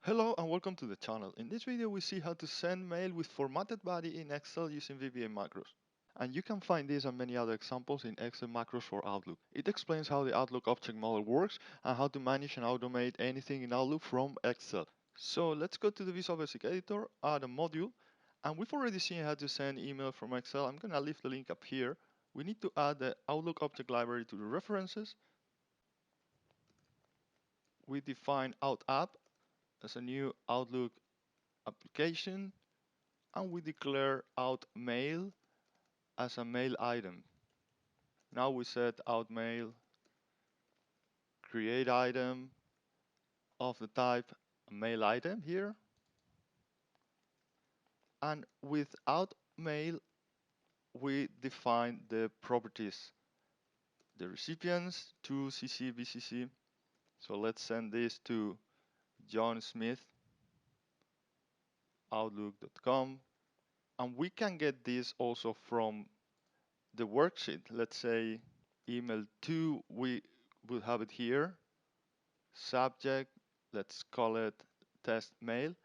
Hello and welcome to the channel. In this video we see how to send mail with formatted body in Excel using VBA macros. And you can find this and many other examples in Excel macros for Outlook. It explains how the Outlook object model works and how to manage and automate anything in Outlook from Excel. So let's go to the Visual Basic Editor, add a module, and we've already seen how to send email from Excel. I'm gonna leave the link up here. We need to add the Outlook object library to the references. We define OutApp as a new Outlook application, and we declare out mail as a mail item. Now we set out mail, create item of the type mail item here, and with out mail we define the properties, the recipients to CC BCC. So let's send this to John Smith outlook.com, and we can get this also from the worksheet. Let's say email 2, we will have it here, subject, let's call it test mail.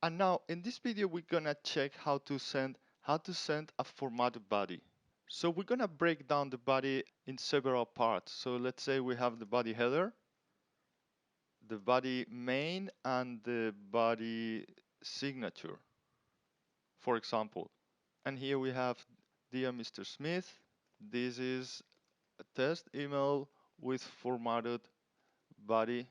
And now in this video we're gonna check how to send a formatted body. So we're gonna break down the body in several parts. So let's say we have the body header, the body main, and the body signature, for example. And here we have, dear Mr. Smith, this is a test email with formatted body,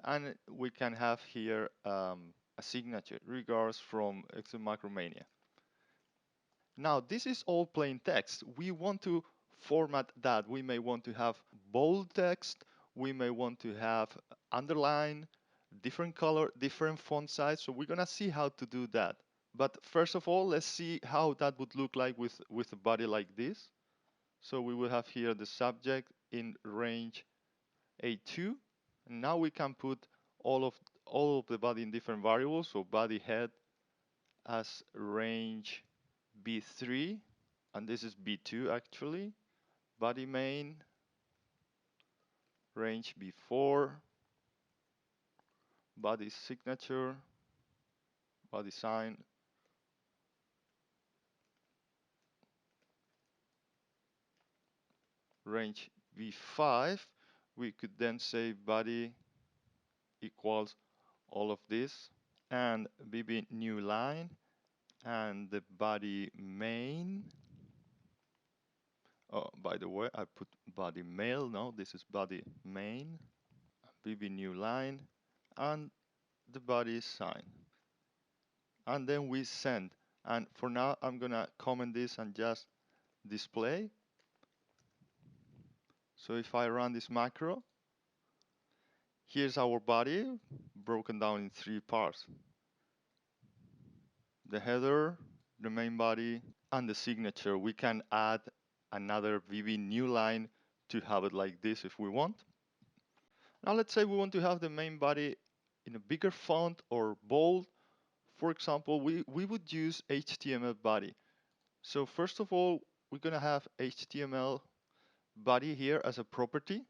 and we can have here a signature, regards from Excel Macro Mania. Now this is all plain text. We want to format that. We may want to have bold text, we may want to have underline, different color, different font size. So we're gonna see how to do that. But first of all, let's see how that would look like with a body like this. So we will have here the subject in range A2. And now we can put all of the body in different variables. So body head as range B3, and this is B2 actually. Body main range B4, body signature, body sign range B5. We could then say body equals all of this, and BB new line, and the body main. Oh, by the way, I put body mail. No, this is body main. BB new line, and the body sign. And then we send. And for now, I'm gonna comment this and just display. So if I run this macro, here's our body broken down in 3 parts: the header, the main body, and the signature. We can add another VB new line to have it like this if we want. Now let's say we want to have the main body in a bigger font or bold. For example, we would use HTML body. So first of all, we're gonna have HTML body here as a property.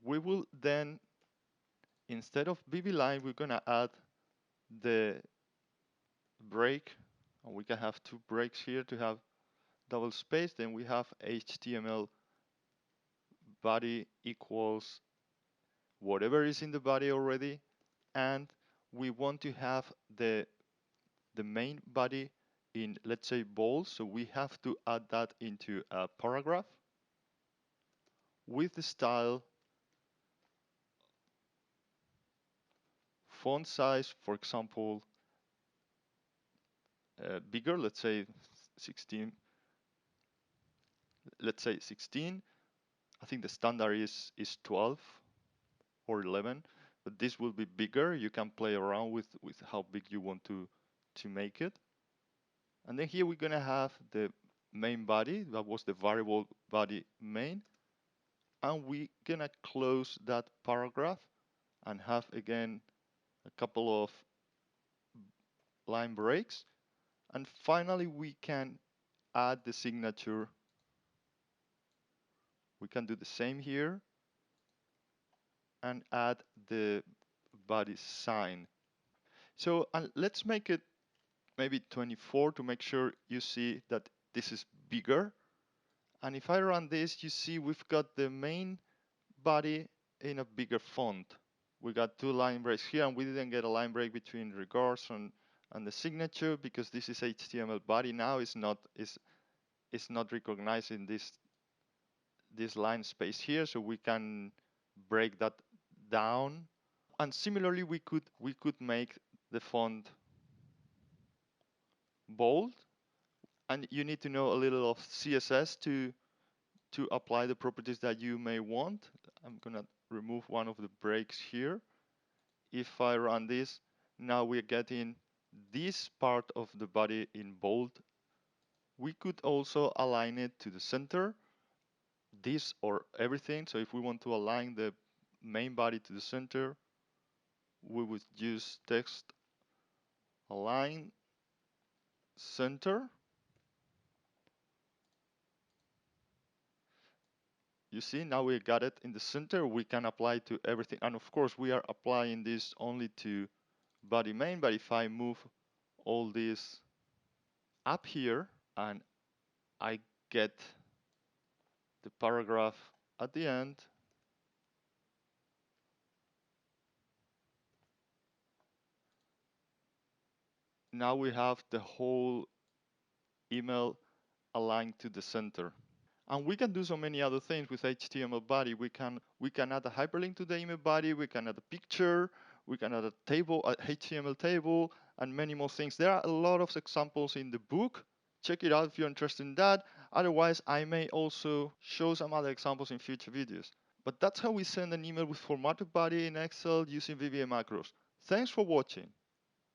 We will then, instead of BB line, we're gonna add the break, and we can have 2 breaks here to have double space. Then we have HTML body equals whatever is in the body already, and we want to have the main body in, let's say, bold, so we have to add that into a paragraph with the style, font size, for example, bigger, let's say 16. Let's say 16. I think the standard is 12 or 11, but this will be bigger. You can play around with how big you want to make it. And then here we're gonna have the main body, that was the variable body main, and we're gonna close that paragraph and have again a couple of line breaks. And finally we can add the signature. We can do the same here and add the body sign So let's make it maybe 24 to make sure you see that this is bigger. And if I run this, you see we've got the main body in a bigger font. We got two line breaks here, and we didn't get a line break between regards and the signature because this is HTML body now. It's not recognizing this line space here, so we can break that down. And similarly, we could make the font bold, and you need to know a little of CSS to apply the properties that you may want. I'm gonna remove one of the breaks here. If I run this, now we're getting this part of the body in bold. We could also align it to the center, this or everything. So if we want to align the main body to the center, we would use text align center. You see, now we got it in the center. We can apply to everything. And of course, we are applying this only to body main. But if I move all this up here and I get the paragraph at the end, now we have the whole email aligned to the center. And we can do so many other things with HTML body. We can add a hyperlink to the email body. We can add a picture. We can add a table, a HTML table, and many more things. There are a lot of examples in the book. Check it out if you're interested in that. Otherwise, I may also show some other examples in future videos. But that's how we send an email with formatted body in Excel using VBA macros. Thanks for watching.